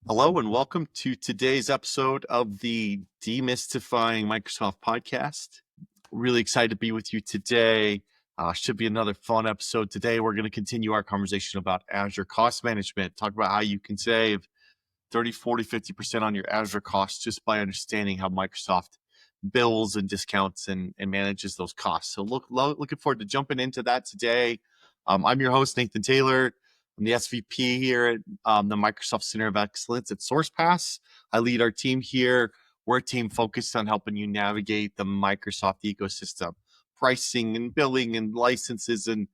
Hello and welcome to today's episode of the Demystifying Microsoft podcast. Really excited to be with you today. Should be another fun episode today. We're going to continue our conversation about Azure cost management, talk about how you can save 30, 40, 50% on your Azure costs just by understanding how Microsoft bills and discounts and manages those costs. So looking forward to jumping into that today. I'm your host, Nathan Taylor. I'm the SVP here at the Microsoft Center of Excellence at Sourcepass. I lead our team here. We're a team focused on helping you navigate the Microsoft ecosystem, pricing and billing and licenses, and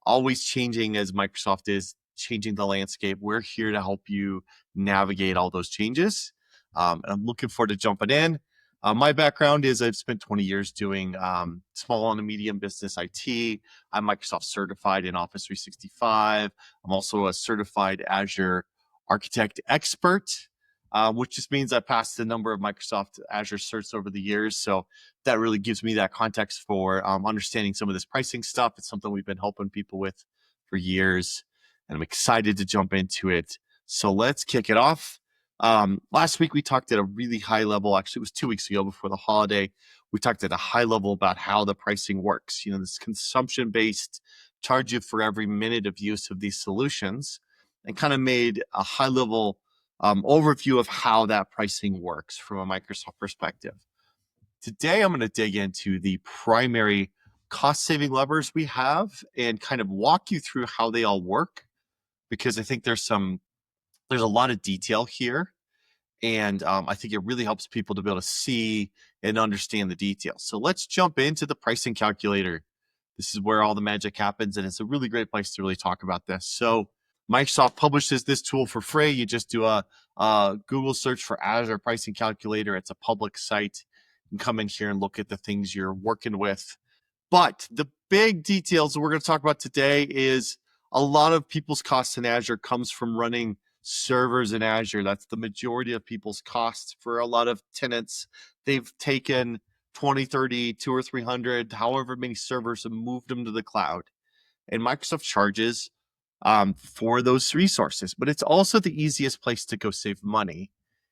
always changing as Microsoft is changing the landscape. We're here to help you navigate all those changes. I'm looking forward to jumping in. My background is I've spent 20 years doing small and medium business IT. I'm Microsoft certified in Office 365. I'm also a certified Azure architect expert, which just means I passed a number of Microsoft Azure certs over the years. So that really gives me that context for understanding some of this pricing stuff. It's something we've been helping people with for years, and I'm excited to jump into it. So let's kick it off. Last week, we talked at a really high level. Actually, it was 2 weeks ago before the holiday. We talked at a high level about how the pricing works. This consumption-based charge you for every minute of use of these solutions, and kind of made a high level overview of how that pricing works from a Microsoft perspective. Today, I'm going to dig into the primary cost-saving levers we have and kind of walk you through how they all work, because I think there's a lot of detail here, and I think it really helps people to be able to see and understand the details. So let's jump into the pricing calculator. This is where all the magic happens, and it's a really great place to really talk about this. So Microsoft publishes this tool for free. You just do a Google search for Azure Pricing Calculator. It's a public site. You can come in here and look at the things you're working with. But the big details that we're going to talk about today is a lot of people's costs in Azure comes from running servers in Azure. That's the majority of people's costs for a lot of tenants. They've taken 20, 30, 200 or 300, however many servers, and moved them to the cloud. And Microsoft charges for those resources, but it's also the easiest place to go save money.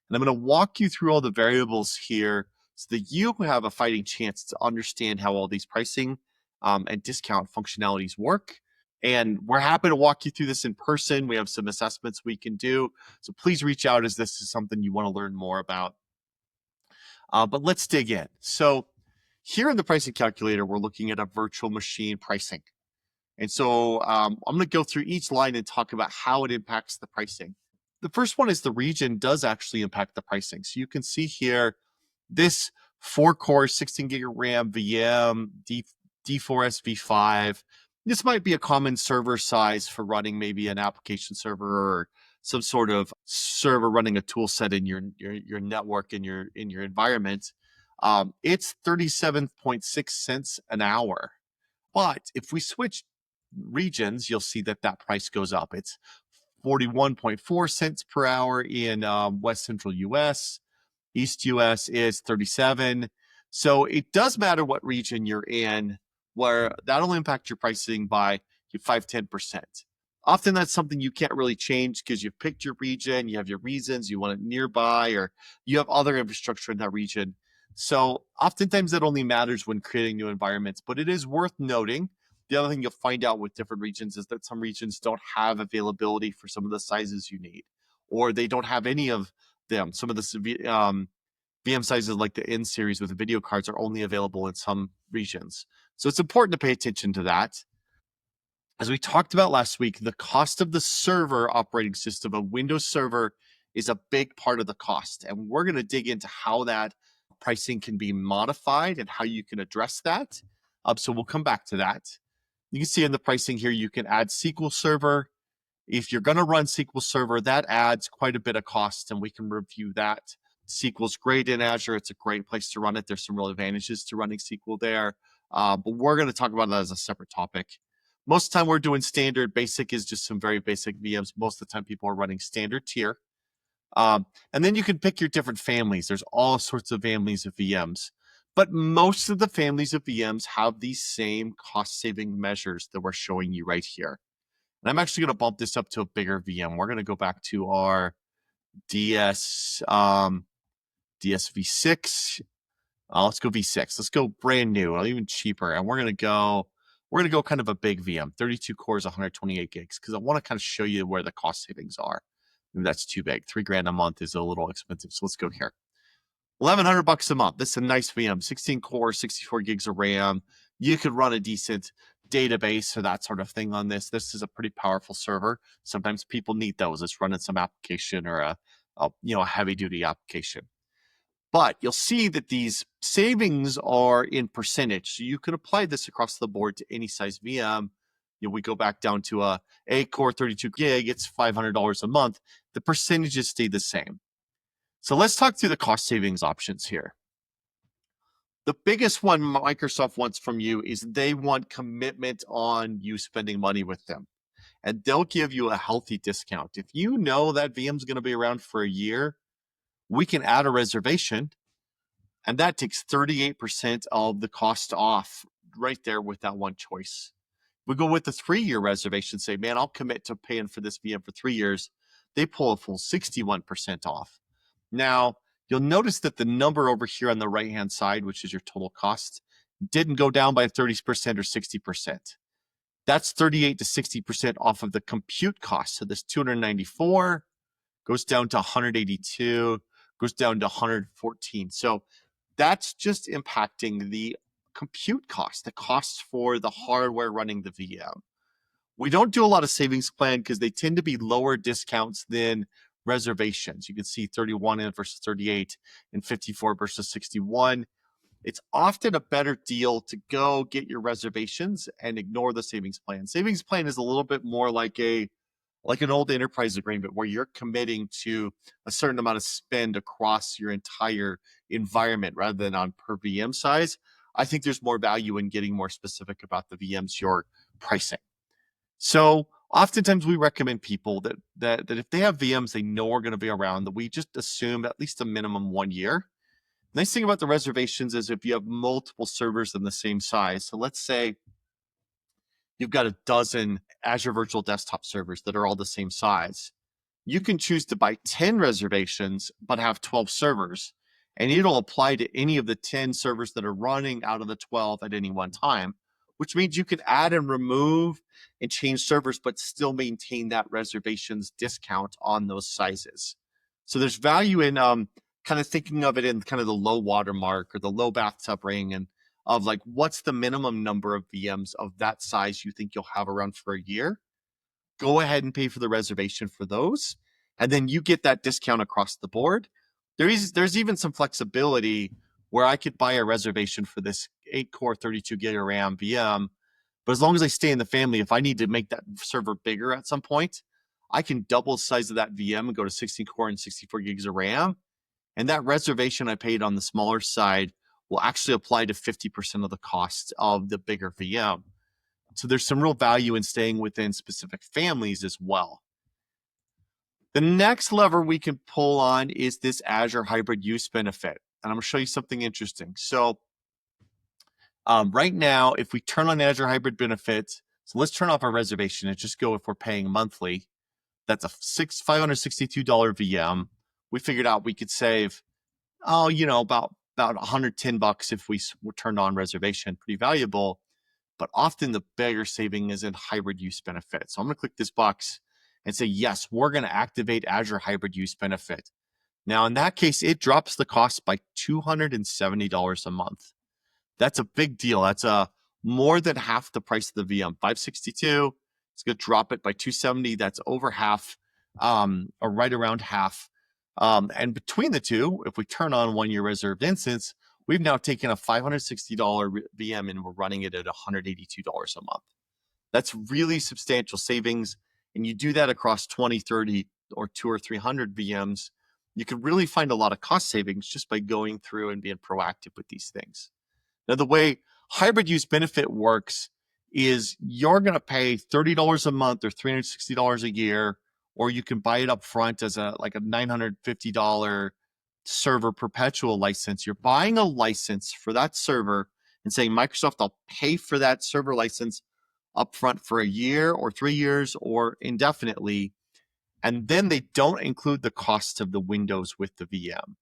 And I'm going to walk you through all the variables here so that you have a fighting chance to understand how all these pricing and discount functionalities work. And we're happy to walk you through this in person. We have some assessments we can do. So please reach out as this is something you want to learn more about. But let's dig in. So here in the pricing calculator, we're looking at a virtual machine pricing. And so I'm going to go through each line and talk about how it impacts the pricing. The first one is the region does actually impact the pricing. So you can see here, this 4-core, 16 gig of RAM VM, D4S V5. This might be a common server size for running maybe an application server or some sort of server running a tool set in your network in your environment. It's 37.6 cents an hour. But if we switch regions, you'll see that price goes up. It's 41.4 cents per hour in West Central US. East US is 37. So it does matter what region you're in, where that'll impact your pricing by 5-10%. Often that's something you can't really change because you've picked your region, you have your reasons, you want it nearby, or you have other infrastructure in that region. So oftentimes that only matters when creating new environments, but it is worth noting. The other thing you'll find out with different regions is that some regions don't have availability for some of the sizes you need, or they don't have any of them. Some of the VM sizes like the N series with the video cards are only available in some regions. So it's important to pay attention to that. As we talked about last week, the cost of the server operating system, a Windows server, is a big part of the cost. And we're going to dig into how that pricing can be modified and how you can address that. So we'll come back to that. You can see in the pricing here, you can add SQL Server. If you're going to run SQL Server, that adds quite a bit of cost, and we can review that. SQL is great in Azure. It's a great place to run it. There's some real advantages to running SQL there, but we're going to talk about that as a separate topic. Most of the time we're doing standard. Basic is just some very basic VMs. Most of the time people are running standard tier. And then you can pick your different families. There's all sorts of families of VMs. But most of the families of VMs have these same cost-saving measures that we're showing you right here. And I'm actually going to bump this up to a bigger VM. We're going to go back to our DS DS V6. Let's go V6. Let's go brand new, or even cheaper. And we're gonna go kind of a big VM, 32 cores, 128 gigs, because I want to kind of show you where the cost savings are. Maybe that's too big. $3,000 a month is a little expensive. So let's go here. $1,100 a month. This is a nice VM, 16 cores, 64 gigs of RAM. You could run a decent database or that sort of thing on this. This is a pretty powerful server. Sometimes people need those. It's running some application or a heavy duty application. But you'll see that these savings are in percentage. So you can apply this across the board to any size VM. We go back down to a 8-core 32 gig, it's $500 a month. The percentages stay the same. So let's talk through the cost savings options here. The biggest one Microsoft wants from you is they want commitment on you spending money with them. And they'll give you a healthy discount. If you know that VM's going to be around for a year, we can add a reservation, and that takes 38% of the cost off right there with that one choice. We go with the 3-year reservation, say, man, I'll commit to paying for this VM for 3 years. They pull a full 61% off. Now, you'll notice that the number over here on the right-hand side, which is your total cost, didn't go down by 30% or 60%. That's 38 to 60% off of the compute cost. So this 294 goes down to 182, goes down to 114. So that's just impacting the compute cost, the cost for the hardware running the VM. We don't do a lot of savings plan because they tend to be lower discounts than reservations. You can see 31 versus 38 and 54 versus 61. It's often a better deal to go get your reservations and ignore the savings plan. Savings plan is a little bit more like an old enterprise agreement where you're committing to a certain amount of spend across your entire environment rather than on per VM size. I think there's more value in getting more specific about the VMs you're pricing. So oftentimes we recommend people that if they have VMs they know are going to be around, that we just assume at least a minimum 1 year. Nice thing about the reservations is if you have multiple servers in the same size. So let's say you've got a dozen Azure Virtual Desktop servers that are all the same size. You can choose to buy 10 reservations, but have 12 servers, and it'll apply to any of the 10 servers that are running out of the 12 at any one time, which means you can add and remove and change servers, but still maintain that reservations discount on those sizes. So there's value in kind of thinking of it in kind of the low watermark or the low bathtub ring, and of like, what's the minimum number of VMs of that size you think you'll have around for a year? Go ahead and pay for the reservation for those, and then you get that discount across the board. There's even some flexibility where I could buy a reservation for this 8-core 32 gig of RAM VM, but as long as I stay in the family, if I need to make that server bigger at some point, I can double the size of that VM and go to 16-core and 64 gigs of RAM, and that reservation I paid on the smaller side will actually apply to 50% of the cost of the bigger VM. So there's some real value in staying within specific families as well. The next lever we can pull on is this Azure Hybrid Use benefit. And I'm going to show you something interesting. So right now, if we turn on Azure Hybrid benefits, so let's turn off our reservation and just go if we're paying monthly. That's a $562 VM. We figured out we could save, about $110 if we turned on reservation. Pretty valuable. But often the bigger saving is in hybrid use benefit. So I'm going to click this box and say, yes, we're going to activate Azure Hybrid Use benefit. Now, in that case, it drops the cost by $270 a month. That's a big deal. That's more than half the price of the VM. $562, it's going to drop it by $270. That's over half, or right around half. And between the two, if we turn on 1-year reserved instance, we've now taken a $560 VM and we're running it at $182 a month. That's really substantial savings. And you do that across 20, 30, or 200 or 300 VMs, you can really find a lot of cost savings just by going through and being proactive with these things. Now, the way hybrid use benefit works is you're going to pay $30 a month or $360 a year, or you can buy it up front as a $950 server perpetual license. You're buying a license for that server and saying, Microsoft, I'll pay for that server license upfront for a year or 3 years or indefinitely. And then they don't include the cost of the windows with the VM.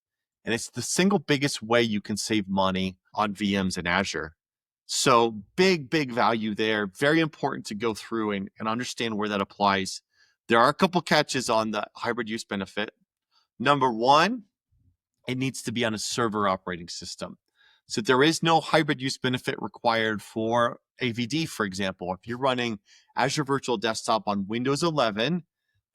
And it's the single biggest way you can save money on VMs in Azure. So big value there. Very important to go through and understand where that applies. There are a couple catches on the hybrid use benefit. Number one, it needs to be on a server operating system. So there is no hybrid use benefit required for AVD, for example. If you're running Azure Virtual Desktop on Windows 11,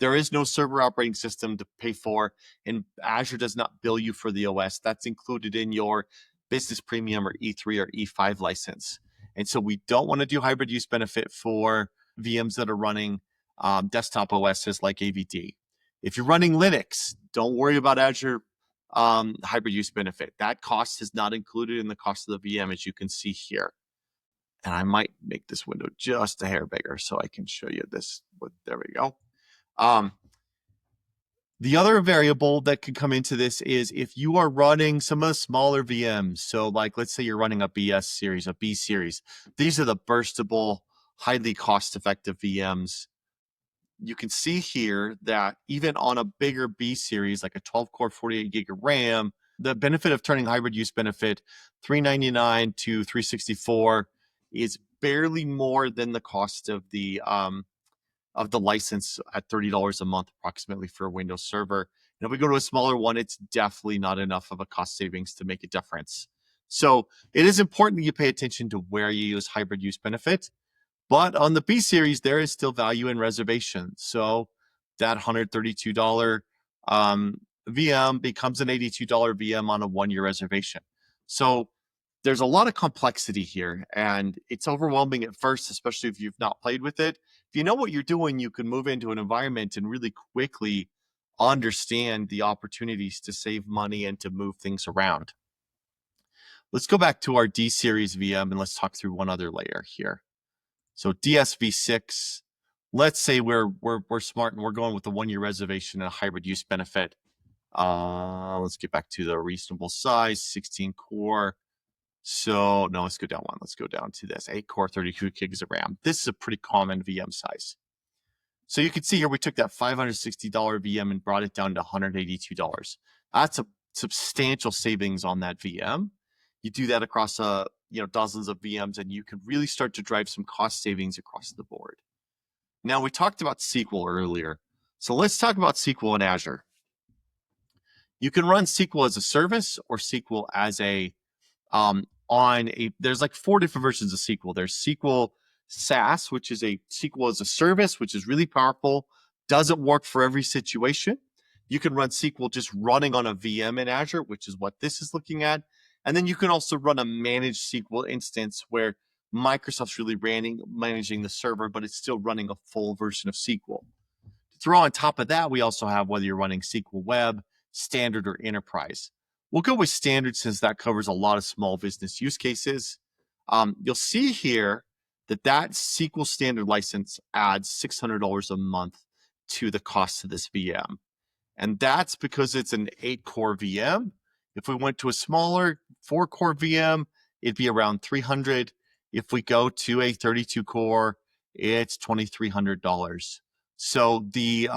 there is no server operating system to pay for, and Azure does not bill you for the OS. That's included in your Business Premium or E3 or E5 license. And so we don't want to do hybrid use benefit for VMs that are running desktop OSs like AVD. If you're running Linux, don't worry about Azure hybrid use benefit. That cost is not included in the cost of the VM, as you can see here. And I might make this window just a hair bigger so I can show you this. There we go. The other variable that could come into this is if you are running some of the smaller VMs. So like, let's say you're running a BS series, a B series. These are the burstable, highly cost-effective VMs. You can see here that even on a bigger B series, like a 12-core, 48 gig of RAM, the benefit of turning hybrid use benefit $399 to $364 is barely more than the cost of the license at $30 a month, approximately, for a Windows server. And if we go to a smaller one, it's definitely not enough of a cost savings to make a difference. So it is important that you pay attention to where you use hybrid use benefit. But on the B series, there is still value in reservations. So that $132 VM becomes an $82 VM on a 1-year reservation. So there's a lot of complexity here, and it's overwhelming at first, especially if you've not played with it. If you know what you're doing, you can move into an environment and really quickly understand the opportunities to save money and to move things around. Let's go back to our D series VM and let's talk through one other layer here. So DSV6, let's say we're smart and we're going with the 1-year reservation and a hybrid use benefit. Let's get back to the reasonable size, 16 core. So no, let's go down one. Let's go down to this 8 core, 32 gigs of RAM. This is a pretty common VM size. So you can see here, we took that $560 VM and brought it down to $182. That's a substantial savings on that VM. You do that across dozens of VMs, and you can really start to drive some cost savings across the board. Now, we talked about SQL earlier. So let's talk about SQL in Azure. You can run SQL as a service or SQL as there's like 4 different versions of SQL. There's SQL SaaS, which is a SQL as a service, which is really powerful, doesn't work for every situation. You can run SQL just running on a VM in Azure, which is what this is looking at. And then you can also run a managed SQL instance where Microsoft's really managing the server, but it's still running a full version of SQL. To throw on top of that, we also have whether you're running SQL Web, Standard, or Enterprise. We'll go with Standard since that covers a lot of small business use cases. You'll see here that SQL Standard license adds $600 a month to the cost of this VM. And that's because it's an 8-core VM. If we went to a smaller 4-core VM, it'd be around $300. If we go to a 32-core, it's $2,300. So the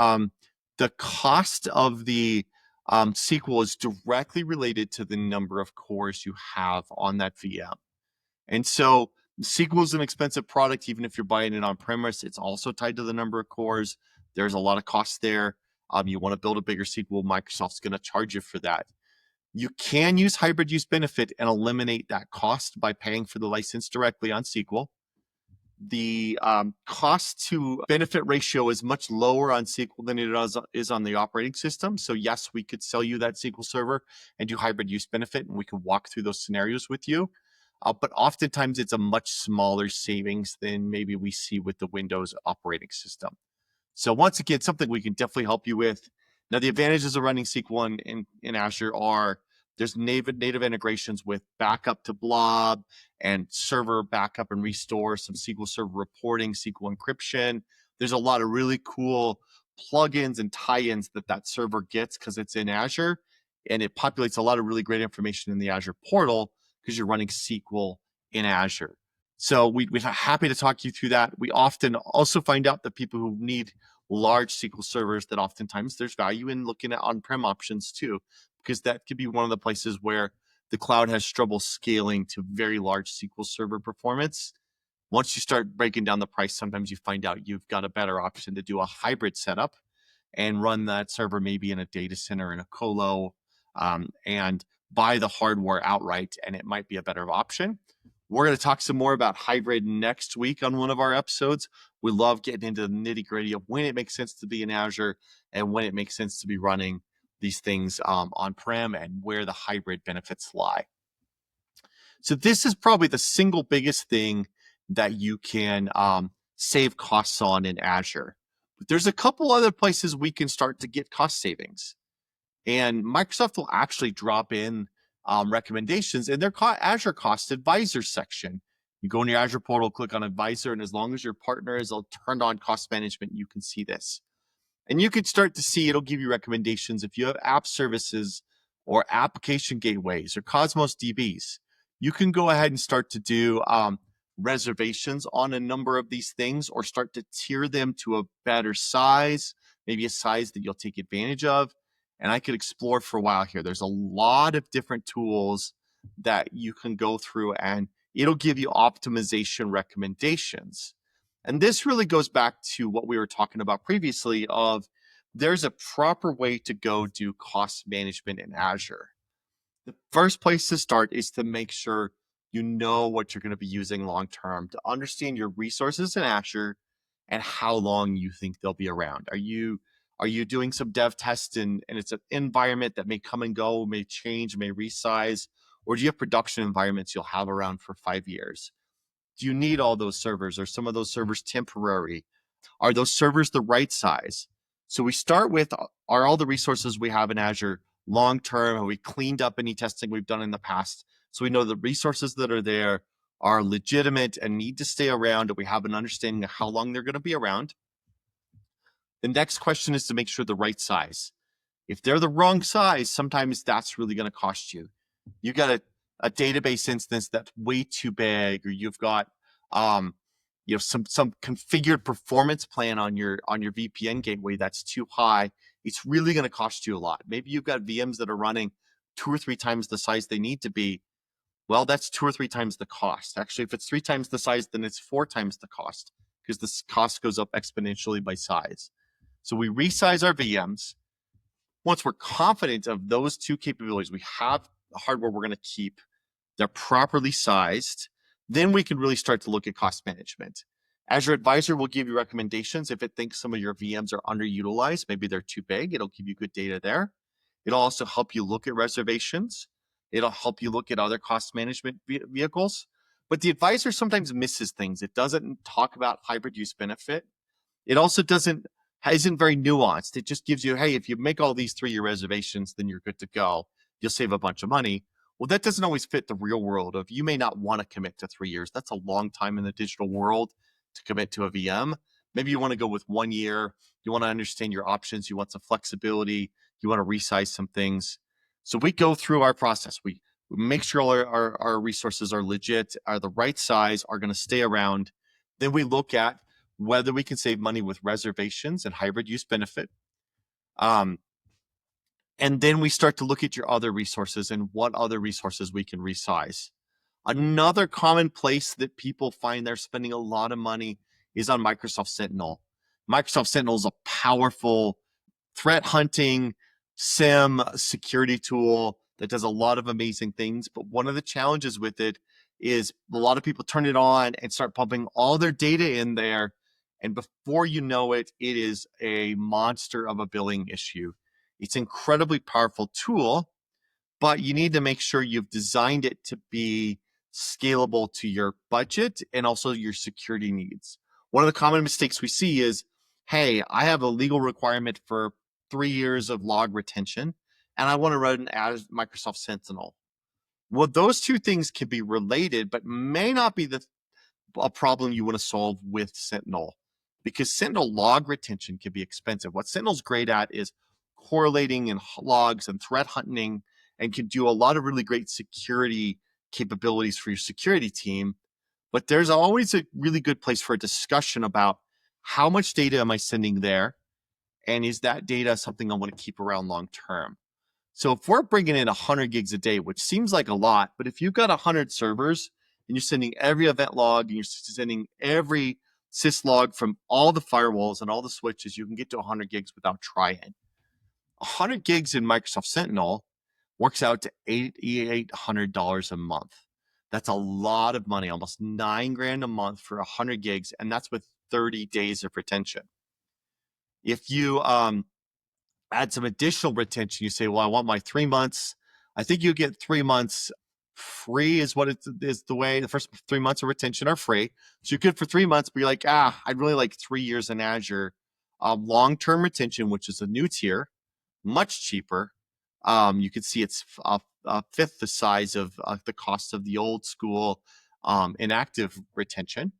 cost of the SQL is directly related to the number of cores you have on that VM. And so SQL is an expensive product, even if you're buying it on premise. It's also tied to the number of cores. There's a lot of cost there. You want to build a bigger SQL, Microsoft's going to charge you for that. You can use hybrid use benefit and eliminate that cost by paying for the license directly on SQL. The cost to benefit ratio is much lower on SQL than it is on the operating system. So yes, we could sell you that SQL server and do hybrid use benefit, and we can walk through those scenarios with you. But oftentimes it's a much smaller savings than maybe we see with the Windows operating system. So once again, something we can definitely help you with. Now, the advantages of running SQL in Azure are there's native integrations with backup to blob and server backup and restore, some SQL Server reporting, SQL encryption. There's a lot of really cool plugins and tie-ins that server gets because it's in Azure, and it populates a lot of really great information in the Azure portal because you're running SQL in Azure. So we're happy to talk you through that. We often also find out that people who need large SQL servers, that oftentimes there's value in looking at on-prem options too, because that could be one of the places where the cloud has trouble scaling to very large SQL server performance. Once you start breaking down the price, sometimes you find out you've got a better option to do a hybrid setup and run that server maybe in a data center in a colo, and buy the hardware outright, and it might be a better option. We're going to talk some more about hybrid next week on one of our episodes. We love getting into the nitty gritty of when it makes sense to be in Azure and when it makes sense to be running these things on-prem, and where the hybrid benefits lie. So this is probably the single biggest thing that you can save costs on in Azure. But there's a couple other places we can start to get cost savings. And Microsoft will actually drop in recommendations in their Azure Cost Advisor section. You go in your Azure portal, click on Advisor, and as long as your partner is turned on cost management, you can see this. And you can start to see, it'll give you recommendations if you have app services or application gateways or Cosmos DBs. You can go ahead and start to do reservations on a number of these things, or start to tier them to a better size, maybe a size that you'll take advantage of. And I could explore for a while here. There's a lot of different tools that you can go through, and it'll give you optimization recommendations. And this really goes back to what we were talking about previously of there's a proper way to go do cost management in Azure. The first place to start is to make sure you know what you're going to be using long-term, to understand your resources in Azure and how long you think they'll be around. Are you doing some dev tests and it's an environment that may come and go, may change, may resize, or do you have production environments you'll have around for 5 years? Do you need all those servers? Are some of those servers temporary? Are those servers the right size? So we start with, are all the resources we have in Azure long-term? Have we cleaned up any testing we've done in the past? So we know the resources that are there are legitimate and need to stay around, and we have an understanding of how long they're going to be around. The next question is to make sure the right size. If they're the wrong size, sometimes that's really going to cost you. You got a database instance that's way too big, or you've got some configured performance plan on your VPN gateway that's too high. It's really going to cost you a lot. Maybe you've got VMs that are running 2 or 3 times the size they need to be. Well, that's 2 or 3 times the cost. Actually, if it's 3 times the size, then it's 4 times the cost, because the cost goes up exponentially by size. So we resize our VMs. Once we're confident of those 2 capabilities, we have the hardware we're going to keep, they're properly sized, then we can really start to look at cost management. Azure Advisor will give you recommendations if it thinks some of your VMs are underutilized. Maybe they're too big. It'll give you good data there. It'll also help you look at reservations. It'll help you look at other cost management vehicles. But the advisor sometimes misses things. It doesn't talk about hybrid use benefit. It also isn't very nuanced. It just gives you, hey, if you make all these 3-year reservations, then you're good to go. You'll save a bunch of money. Well, that doesn't always fit the real world of, you may not want to commit to 3 years. That's a long time in the digital world to commit to a VM. Maybe you want to go with 1 year. You want to understand your options. You want some flexibility. You want to resize some things. So we go through our process. We make sure all our resources are legit, are the right size, are going to stay around. Then we look at whether we can save money with reservations and hybrid use benefit. And then we start to look at your other resources and what other resources we can resize. Another common place that people find they're spending a lot of money is on Microsoft Sentinel. Microsoft Sentinel is a powerful threat hunting SIEM security tool that does a lot of amazing things. But one of the challenges with it is a lot of people turn it on and start pumping all their data in there. And before you know it, it is a monster of a billing issue. It's an incredibly powerful tool, but you need to make sure you've designed it to be scalable to your budget and also your security needs. One of the common mistakes we see is, hey, I have a legal requirement for 3 years of log retention, and I want to run as Microsoft Sentinel. Well, those 2 things can be related, but may not be a problem you want to solve with Sentinel, because Sentinel log retention can be expensive. What Sentinel's great at is correlating and logs and threat hunting, and can do a lot of really great security capabilities for your security team. But there's always a really good place for a discussion about how much data am I sending there? And is that data something I want to keep around long term? So if we're bringing in 100 gigs a day, which seems like a lot, but if you've got 100 servers and you're sending every event log and you're sending every syslog from all the firewalls and all the switches, you can get to 100 gigs without trying. 100 gigs in Microsoft Sentinel works out to $8,800 a month. That's a lot of money, almost $9,000 a month for 100 gigs, and that's with 30 days of retention. If you add some additional retention, you say, well, I want my 3 months. I think you get 3 months free is what it is. The way the first 3 months of retention are free. So you're good for 3 months, but you're like, I'd really like 3 years in Azure. Long-term retention, which is a new tier, much cheaper. You can see it's a fifth the size of the cost of the old school inactive retention.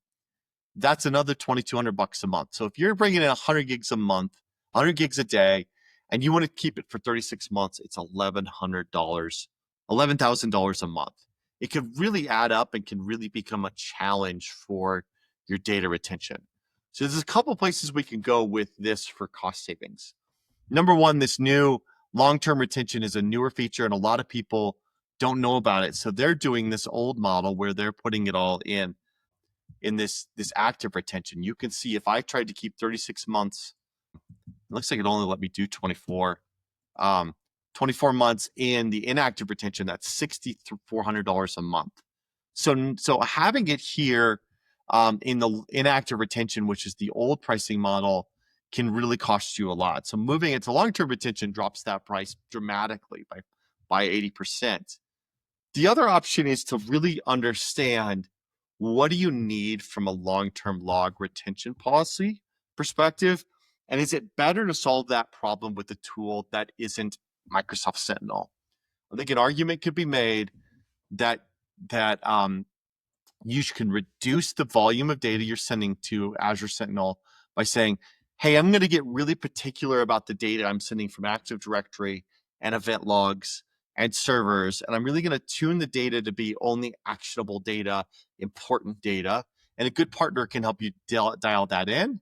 That's another $2,200 a month. So if you're bringing in 100 gigs a month, 100 gigs a day, and you want to keep it for 36 months, it's $11,000 a month. It could really add up and can really become a challenge for your data retention. So there's a couple places we can go with this for cost savings. Number one, this new long-term retention is a newer feature, and a lot of people don't know about it. So they're doing this old model where they're putting it all in this active retention. You can see if I tried to keep 36 months, it looks like it only let me do 24. 24 months in the inactive retention, that's $6,400 a month. So having it here in the inactive retention, which is the old pricing model, can really cost you a lot. So moving it to long-term retention drops that price dramatically by 80%. The other option is to really understand, what do you need from a long-term log retention policy perspective? And is it better to solve that problem with a tool that isn't Microsoft Sentinel? I think an argument could be made that you can reduce the volume of data you're sending to Azure Sentinel by saying, hey, I'm going to get really particular about the data I'm sending from Active Directory and event logs and servers, and I'm really going to tune the data to be only actionable data, important data, and a good partner can help you dial that in,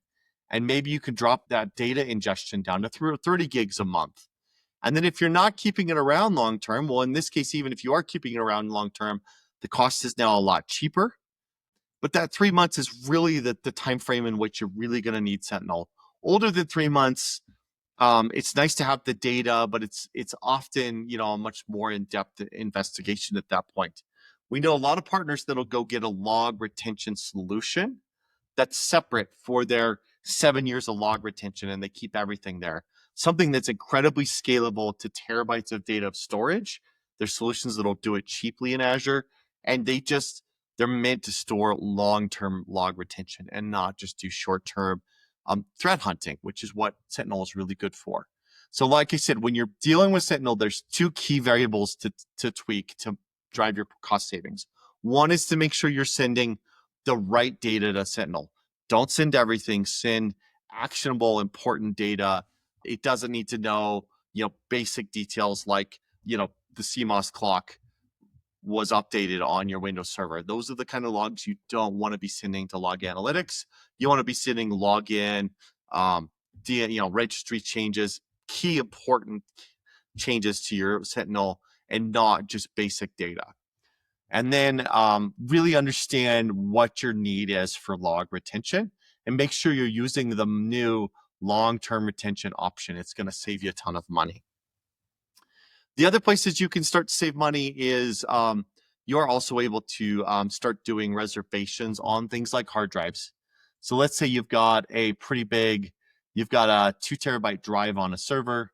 and maybe you can drop that data ingestion down to 30 gigs a month. And then if you're not keeping it around long term, well, in this case, even if you are keeping it around long term, the cost is now a lot cheaper. But that 3 months is really the time frame in which you're really going to need Sentinel. Older than 3 months, it's nice to have the data, but it's often, a much more in-depth investigation at that point. We know a lot of partners that'll go get a log retention solution that's separate for their 7 years of log retention, and they keep everything there. Something that's incredibly scalable to terabytes of data of storage. There's solutions that'll do it cheaply in Azure, and they're meant to store long-term log retention and not just do short-term threat hunting, which is what Sentinel is really good for. So like I said, when you're dealing with Sentinel, there's two key variables to tweak to drive your cost savings. One is to make sure you're sending the right data to Sentinel. Don't send everything. Send actionable, important data. It doesn't need to know, basic details like, the CMOS clock was updated on your Windows server. Those are the kind of logs you don't want to be sending to log analytics. You want to be sending login, registry changes, key important changes to your Sentinel, and not just basic data. And then really understand what your need is for log retention, and make sure you're using the new long-term retention option. It's going to save you a ton of money. The other places you can start to save money is you're also able to start doing reservations on things like hard drives. So let's say you've got a 2 terabyte drive on a server.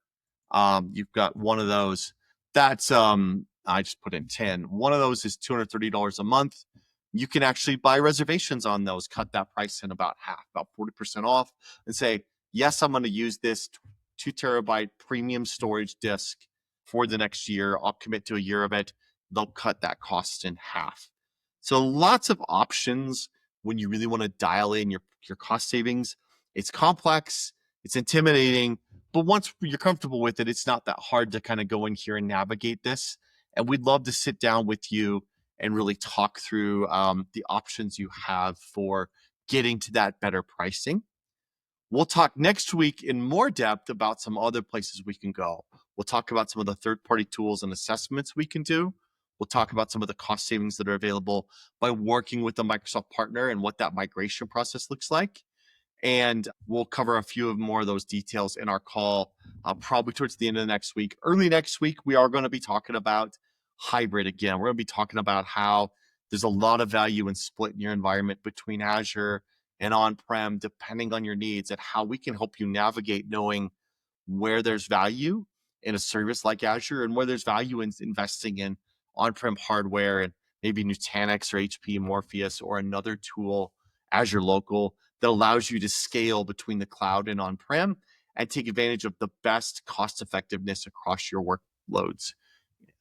You've got one of those. That's I just put in 10. One of those is $230 a month. You can actually buy reservations on those, cut that price in about half, about 40% off, and say, yes, I'm going to use this 2 terabyte premium storage disk for the next year. I'll commit to a year of it. They'll cut that cost in half. So lots of options when you really want to dial in your cost savings. It's complex, it's intimidating, but once you're comfortable with it, it's not that hard to kind of go in here and navigate this. And we'd love to sit down with you and really talk through the options you have for getting to that better pricing. We'll talk next week in more depth about some other places we can go. We'll talk about some of the third-party tools and assessments we can do. We'll talk about some of the cost savings that are available by working with a Microsoft partner and what that migration process looks like. And we'll cover a few of more of those details in our call, probably towards the end of the next week. Early next week, we are going to be talking about hybrid again. We're going to be talking about how there's a lot of value in splitting your environment between Azure and on-prem, depending on your needs, and how we can help you navigate knowing where there's value in a service like Azure and where there's value in investing in on-prem hardware and maybe Nutanix or HP Morpheus or another tool, Azure Local, that allows you to scale between the cloud and on-prem and take advantage of the best cost effectiveness across your workloads,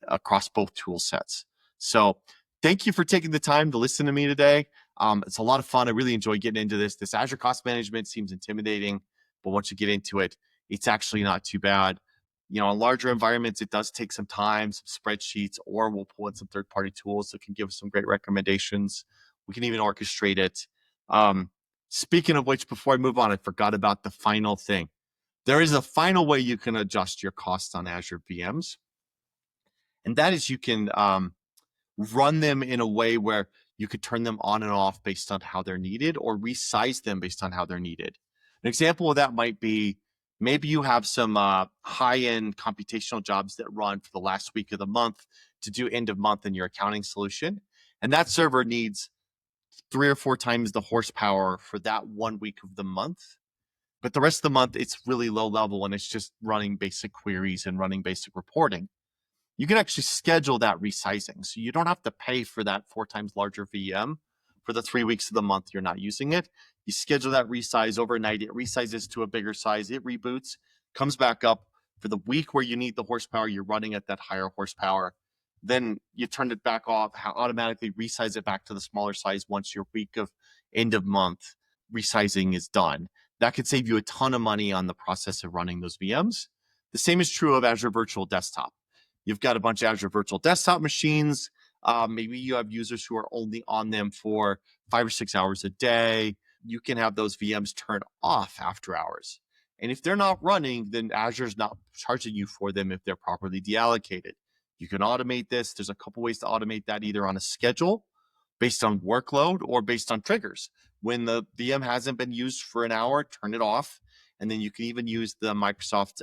across both tool sets. So thank you for taking the time to listen to me today. It's a lot of fun. I really enjoy getting into this. This Azure cost management seems intimidating, but once you get into it, it's actually not too bad. You know, in larger environments, it does take some time, some spreadsheets, or we'll pull in some third-party tools that can give us some great recommendations. We can even orchestrate it. Speaking of which, before I move on, I forgot about the final thing. There is a final way you can adjust your costs on Azure VMs, and that is you can run them in a way where you could turn them on and off based on how they're needed or resize them based on how they're needed. An example of that might be maybe you have some high-end computational jobs that run for the last week of the month to do end of month in your accounting solution. And that server needs 3 or 4 times the horsepower for that 1 week of the month. But the rest of the month, it's really low level and it's just running basic queries and running basic reporting. You can actually schedule that resizing. So you don't have to pay for that 4 times larger VM for the 3 weeks of the month you're not using it. You schedule that resize overnight. It resizes to a bigger size. It reboots, comes back up for the week where you need the horsepower. You're running at that higher horsepower. Then you turn it back off, automatically resize it back to the smaller size once your week of end of month resizing is done. That could save you a ton of money on the process of running those VMs. The same is true of Azure Virtual Desktop. You've got a bunch of Azure Virtual Desktop machines. Maybe you have users who are only on them for 5 or 6 hours a day. You can have those VMs turned off after hours. And if they're not running, then Azure's not charging you for them if they're properly deallocated. You can automate this. There's a couple ways to automate that, either on a schedule based on workload or based on triggers. When the VM hasn't been used for an hour, turn it off. And then you can even use the Microsoft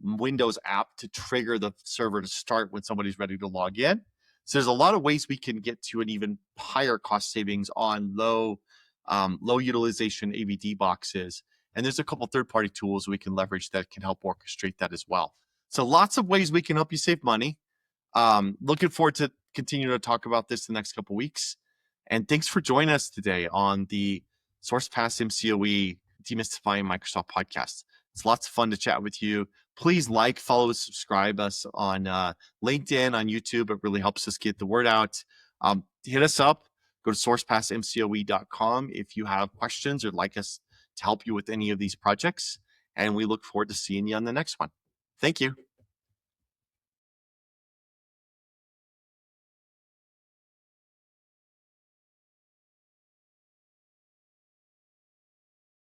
Windows app to trigger the server to start when somebody's ready to log in. So there's a lot of ways we can get to an even higher cost savings on low utilization AVD boxes. And there's a couple third-party tools we can leverage that can help orchestrate that as well. So lots of ways we can help you save money. Looking forward to continuing to talk about this the next couple weeks. And thanks for joining us today on the Sourcepass MCOE Demystifying Microsoft podcast. It's lots of fun to chat with you. Please like, follow, subscribe us on LinkedIn, on YouTube. It really helps us get the word out. Hit us up. Go to sourcepassmcoe.com if you have questions or like us to help you with any of these projects. And we look forward to seeing you on the next one. Thank you.